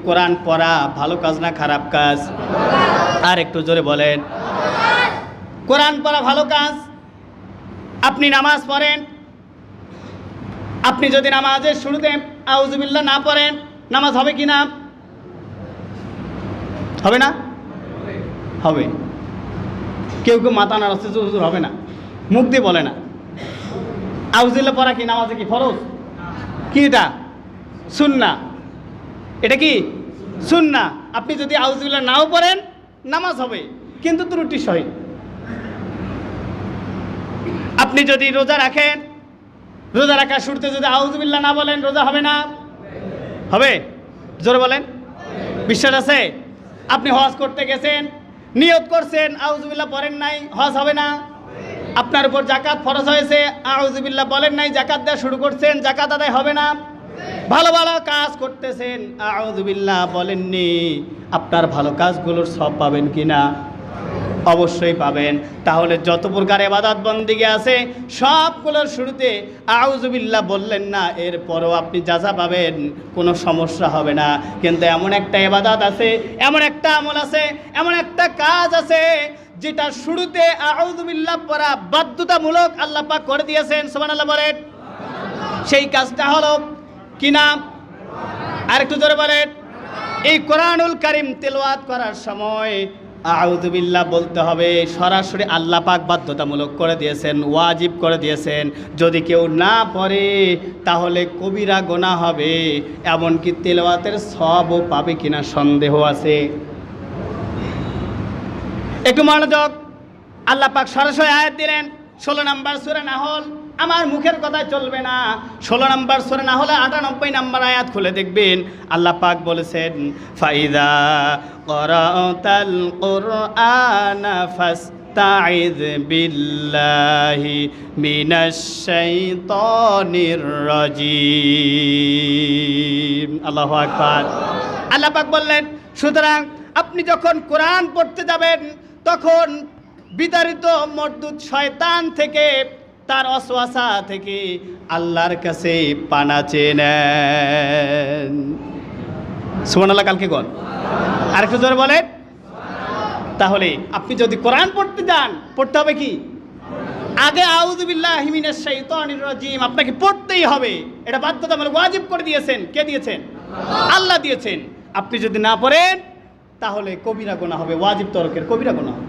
কোরআন পড়া ভালো কাজ না খারাপ কাজ? আর একটু জোরে বলেন। কোরআন পড়া ভালো কাজ। আপনি নামাজ পড়েন, আপনি যদি নামাজের শুরুতে আউযুবিল্লাহ না পড়েন, নামাজ হবে কি না? হবে না? হবে। কেউ কেউ মাথা নাড়াচ্ছে, হুজুর হবে না, মুখ দিয়ে বলে না। আউযুবিল্লাহ পড়া কি নামাজে কি ফরজ? কি এটা? সুন্নাহ। এটা কি সুন্নাহ। আপনি যদি আউযুবিল্লাহ নাও পড়েন, নামাজ হবে, কিন্তু ত্রুটি সহিত। আপনি যদি রোজা রাখেন, রোজা রাখার শুরুতে যদি আউযুবিল্লাহ না বলেন, রোজা হবে না? হবে। জোরে বলেন। বিশ্বাস আছে? আপনি হজ করতে গেছেন, নিয়ত করছেন, আউযুবিল্লাহ পড়েন নাই, হজ হবে না? আপনার উপর যাকাত ফরজ হয়েছে, আউযুবিল্লাহ বলেন নাই, যাকাত দেওয়া শুরু করছেন, যাকাত আদায় হবে না? ভালো ভালো কাজ করতেছেন, আউযুবিল্লাহ বলেননি, আপনার ভালো কাজগুলোর সব পাবেন কি না? অবশ্যই পাবেন। তাহলে যত প্রকার ইবাদত বন্দেগী আছে সবগুলোর শুরুতে আউযুবিল্লাহ বললেন না, এরপরও আপনি যাজা পাবেন, কোনো সমস্যা হবে না। কিন্তু এমন একটা ইবাদত আছে, এমন একটা আমল আছে, এমন একটা কাজ আছে যেটা শুরুতে আউযুবিল্লাহ পড়া বাধ্যতামূলক আল্লাহ পাক করে দিয়েছেন। সুবহানাল্লাহ বলেন। সেই কাজটা হলো কি নাম? আরেকটু জোরে বলেন। এই কোরআনুল কারীম তেলাওয়াত করার সময় আউযুবিল্লাহ বলতে হবে। সরাসরি আল্লাহ পাক বাধ্যতামূলক করে দিয়েছেন, ওয়াজিব করে দিয়েছেন। যদি কেউ না পড়ে তাহলে কবিরা গুনাহ হবে, এমনকি তেলাওয়াতের সওয়াবও পাবে কিনা সন্দেহ আছে। একটু মনোযোগ। আল্লাহ পাক সরাসরি আয়াত দিলেন 16 নম্বর সূরা নাহল। আমার মুখের কথা চলবে না। 16 নম্বর সূরা নাহলে 98 নম্বর আয়াত খুলে দেখবেন। আল্লাহ পাক বলেছেন, ফাইদা ক্বরাতাল কুরআনা ফাস্তাইয বিল্লাহি মিনাশ শাইতানির রাজিম। আল্লাহু আকবার। আল্লাহ পাক বললেন, সুতরাং আপনি যখন কোরআন পড়তে যাবেন তখন বিতাড়িত মরদুদ শয়তান থেকে, তার ওয়াসওয়াসা থেকে আল্লাহর কাছে পানা চেয়ে নেন। সুবহানাল্লাহ। কালকে কোন আরেকটু জোরে বলেন। তাহলে আপনি যদি কোরআন পড়তে যান, পড়তে হবে কি? আগে আউযুবিল্লাহি মিনাশ শাইতানির রাজিম আপনাকে পড়তেই হবে। এটা বাধ্যতামূলক, ওয়াজিব করে দিয়েছেন। কে দিয়েছেন? আল্লাহ দিয়েছেন। আপনি যদি না পড়েন তাহলে কবিরা গুনাহ হবে, ওয়াজিব তরকের কবিরা গুনাহ হবে।